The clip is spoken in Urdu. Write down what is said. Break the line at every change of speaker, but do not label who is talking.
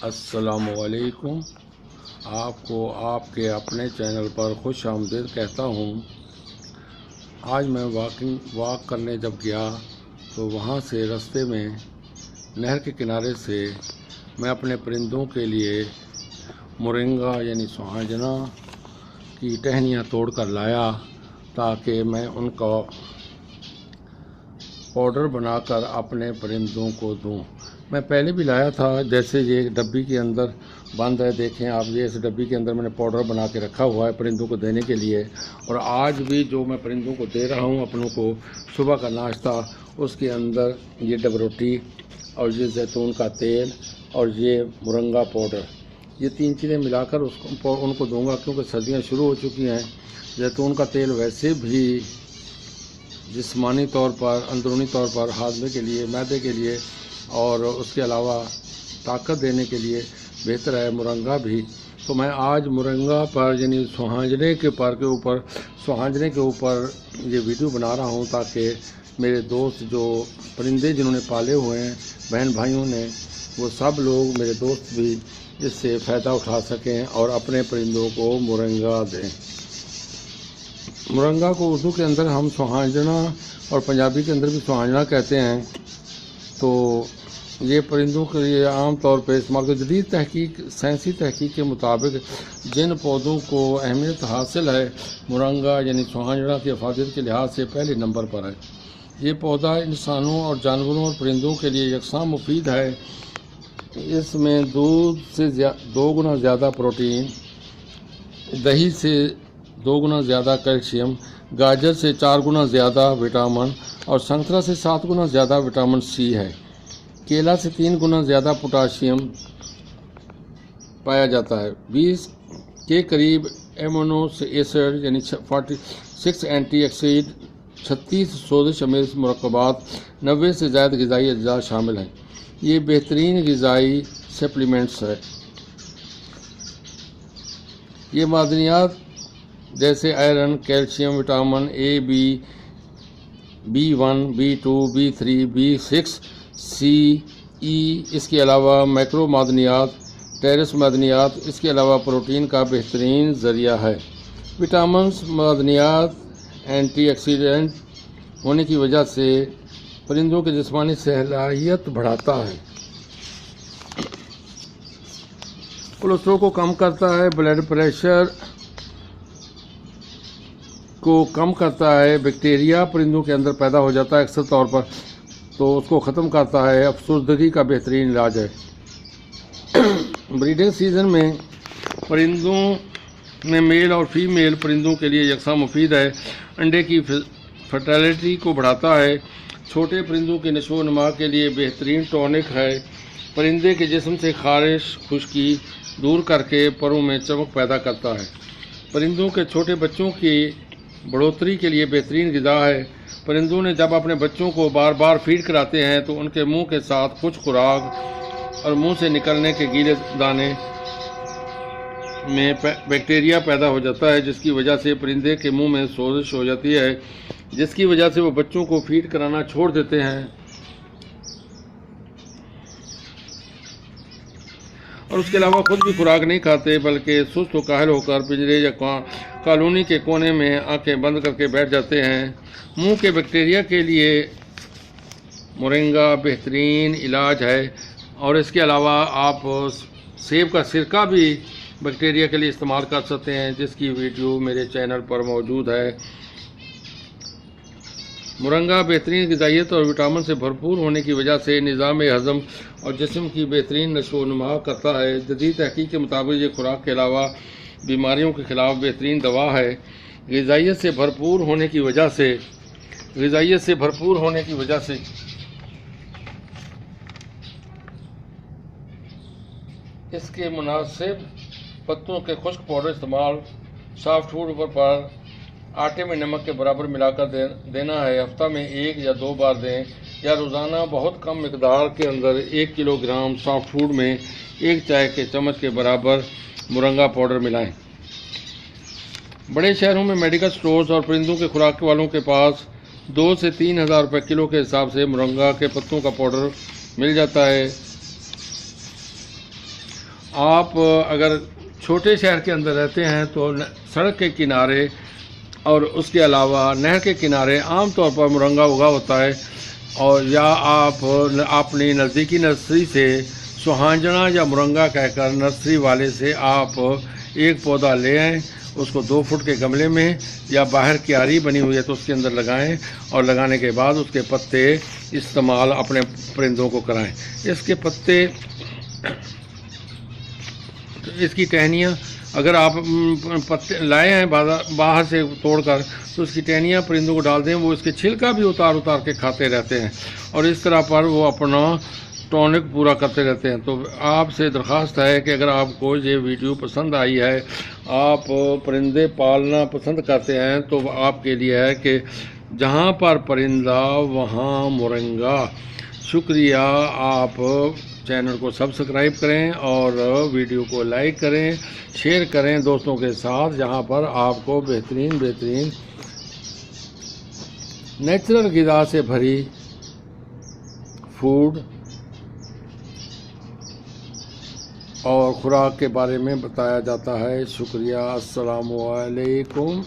السلام علیکم۔ آپ کو آپ کے اپنے چینل پر خوش آمدید کہتا ہوں۔ آج میں واک کرنے جب گیا تو وہاں سے رستے میں نہر کے کنارے سے میں اپنے پرندوں کے لیے مورنگا یعنی سوہانجنا کی ٹہنیاں توڑ کر لایا تاکہ میں ان کا پاؤڈر بنا کر اپنے پرندوں کو دوں۔ میں پہلے بھی لایا تھا، جیسے یہ ڈبی کے اندر بند ہے، دیکھیں آپ، یہ اس ڈبی کے اندر میں نے پاؤڈر بنا کے رکھا ہوا ہے پرندوں کو دینے کے لیے۔ اور آج بھی جو میں پرندوں کو دے رہا ہوں اپنوں کو صبح کا ناشتہ، اس کے اندر یہ ڈبروٹی اور یہ زیتون کا تیل اور یہ مورنگا پاؤڈر، یہ تین چیزیں ملا کر ان کو دوں گا، کیونکہ سردیاں شروع ہو چکی ہیں۔ زیتون کا تیل ویسے بھی جسمانی طور پر، اندرونی طور پر ہاضمے کے لیے، معدے کے لیے اور اس کے علاوہ طاقت دینے کے لیے بہتر ہے، مورنگا بھی۔ تو میں آج مورنگا پر یعنی سوہانجنے کے اوپر یہ ویڈیو بنا رہا ہوں تاکہ میرے دوست جو پرندے جنہوں نے پالے ہوئے ہیں، بہن بھائیوں نے، وہ سب لوگ میرے دوست بھی اس سے فائدہ اٹھا سکیں اور اپنے پرندوں کو مورنگا دیں۔ مورنگا کو اردو کے اندر ہم سوہانجنا اور پنجابی کے اندر بھی سوہانجنا کہتے ہیں۔ تو یہ پرندوں کے لیے عام طور پہ استعمال کر، جدید سائنسی تحقیق کے مطابق جن پودوں کو اہمیت حاصل ہے، مورنگا یعنی سوہانجنا کی افادیت کے لحاظ سے پہلے نمبر پر ہے۔ یہ پودا انسانوں اور جانوروں اور پرندوں کے لیے یکساں مفید ہے۔ اس میں دودھ سے 2 گنا زیادہ پروٹین، دہی سے 2 گنا زیادہ کیلشیم، گاجر سے 4 گنا زیادہ وٹامن اور سنترا سے 7 گنا زیادہ وٹامن سی ہے۔ کیلا سے 3 گنا زیادہ پوٹاشیم پایا جاتا ہے۔ 20 کے قریب ایمونو ایسڈ یعنی 46 اینٹی آکسیڈ، 36 سوزش آمیز مرکبات، 90 سے زائد غذائی اجزاء شامل ہیں۔ یہ بہترین غذائی سپلیمنٹس ہے۔ یہ معدنیات جیسے iron, calcium, vitamin A, B1، B2، B3، B6، سی، ای، اس کے علاوہ میکرو معدنیات، ٹریس معدنیات، اس کے علاوہ پروٹین کا بہترین ذریعہ ہے۔ وٹامنز، معدنیات، اینٹی آکسیڈنٹ ہونے کی وجہ سے پرندوں کی جسمانی صلاحیت بڑھاتا ہے، کولیسٹرول کو کم کرتا ہے، بلڈ پریشر کو کم کرتا ہے، بیکٹیریا پرندوں کے اندر پیدا ہو جاتا ہے اکثر طور پر، تو اس کو ختم کرتا ہے، افسردگی کا بہترین علاج ہے۔ بریڈنگ سیزن میں پرندوں میں میل اور فیمیل پرندوں کے لیے یکساں مفید ہے، انڈے کی فرٹیلٹی کو بڑھاتا ہے، چھوٹے پرندوں کے نشو و نما کے لیے بہترین ٹونک ہے، پرندے کے جسم سے خارش خشکی دور کر کے پروں میں چمک پیدا کرتا ہے، پرندوں کے چھوٹے بچوں کی بڑھوتری کے لیے بہترین غذا ہے۔ پرندوں نے جب اپنے بچوں کو بار بار فیڈ کراتے ہیں تو ان کے منہ کے ساتھ کچھ خوراک اور منہ سے نکلنے کے گیلے دانے میں بیکٹیریا پیدا ہو جاتا ہے، جس کی وجہ سے پرندے کے منہ میں سوزش ہو جاتی ہے، جس کی وجہ سے وہ بچوں کو فیڈ کرانا چھوڑ دیتے ہیں اور اس کے علاوہ خود بھی خوراک نہیں کھاتے، بلکہ سست و کاہل ہو کر پنجرے یا کالونی کے کونے میں آنکھیں بند کر کے بیٹھ جاتے ہیں۔ منہ کے بیکٹیریا کے لیے مورنگا بہترین علاج ہے، اور اس کے علاوہ آپ سیب کا سرکہ بھی بیکٹیریا کے لیے استعمال کر سکتے ہیں، جس کی ویڈیو میرے چینل پر موجود ہے۔ مورنگا بہترین غذائیت اور وٹامن سے بھرپور ہونے کی وجہ سے نظام ہضم اور جسم کی بہترین نشو و نما کرتا ہے۔ جدید تحقیق کے مطابق یہ خوراک کے علاوہ بیماریوں کے خلاف بہترین دوا ہے۔ غذائیت سے بھرپور ہونے کی وجہ سے اس کے مناسب پتوں کے خشک پاؤڈر استعمال، سافٹ فوڈ پر آٹے میں نمک کے برابر ملا کر دینا ہے، ہفتہ میں 1 یا 2 بار دیں، یا روزانہ بہت کم مقدار کے اندر 1 کلو گرام سافٹ فوڈ میں 1 چائے کے چمچ کے برابر مورنگا پاؤڈر ملائیں۔ بڑے شہروں میں میڈیکل سٹورز اور پرندوں کے خوراک والوں کے پاس 2 سے 3 ہزار روپے کلو کے حساب سے مورنگا کے پتوں کا پاؤڈر مل جاتا ہے۔ آپ اگر چھوٹے شہر کے اندر رہتے ہیں تو سڑک کے کنارے اور اس کے علاوہ نہر کے کنارے عام طور پر مرنگا اگا ہوتا ہے، اور یا آپ اپنی نزدیکی نرسری سے سہانجنا یا مرنگا کہہ کر نرسری والے سے آپ ایک پودا لے آئیں، اس کو 2 فٹ کے گملے میں یا باہر کیاری بنی ہوئی ہے تو اس کے اندر لگائیں، اور لگانے کے بعد اس کے پتے استعمال اپنے پرندوں کو کرائیں۔ اس کے پتے، اس کی ٹہنیاں اگر آپ پتے لائے ہیں باہر سے توڑ کر تو اس کی ٹہنیاں پرندوں کو ڈال دیں، وہ اس کے چھلکا بھی اتار کے کھاتے رہتے ہیں، اور اس طرح پر وہ اپنا ٹونک پورا کرتے رہتے ہیں۔ تو آپ سے درخواست ہے کہ اگر آپ کو یہ ویڈیو پسند آئی ہے، آپ پرندے پالنا پسند کرتے ہیں، تو آپ کے لیے ہے کہ جہاں پر پرندہ وہاں مرنگا۔ شکریہ، آپ چینل کو سبسکرائب کریں اور ویڈیو کو لائک کریں، شیئر کریں دوستوں کے ساتھ، جہاں پر آپ کو بہترین نیچرل غذا سے بھری فوڈ اور خوراک کے بارے میں بتایا جاتا ہے۔ شکریہ، السلام علیکم۔